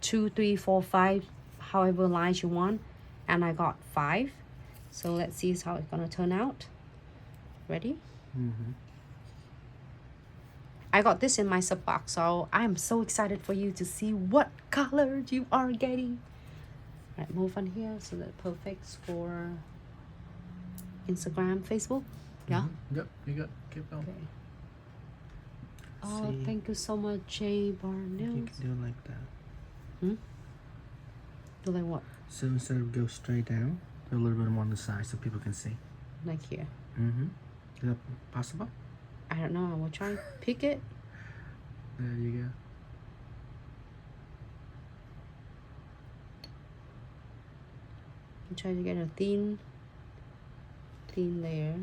2, 3, 4, 5, however lines you want, and I got 5. So let's see how it's gonna turn out. Ready? I got this in my sub box, so I'm so excited for you to see what color you are getting. All right, move on here so that perfect for Instagram, Facebook. Yeah. Yep, you got. Keep going. Okay. Oh, thank you so much, Jay Barnes. You can do it like that. Do like what? So instead of go straight down, do a little bit more on the side so people can see. Like here. Is that possible? I don't know. I will try. Pick it. There you go. And try to get a thin layer.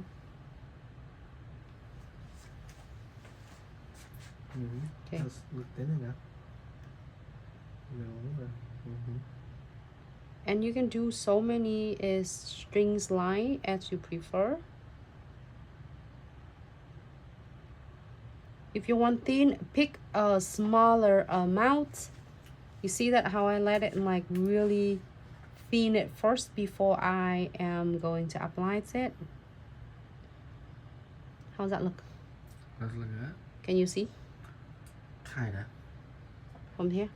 Okay. Let's look thin enough. A little over. And you can do so many strings line as you prefer. If you want thin, pick a smaller amount. You see that how I let it like really thin it first before I am going to apply it. How's that look? Let's look at that. Can you see? Kinda. From here?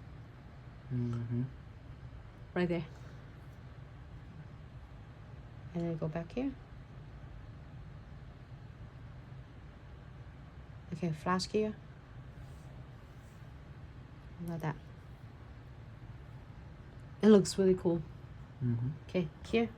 Right there. And then go back here. Okay, flash here. Like that. It looks really cool. Okay, here.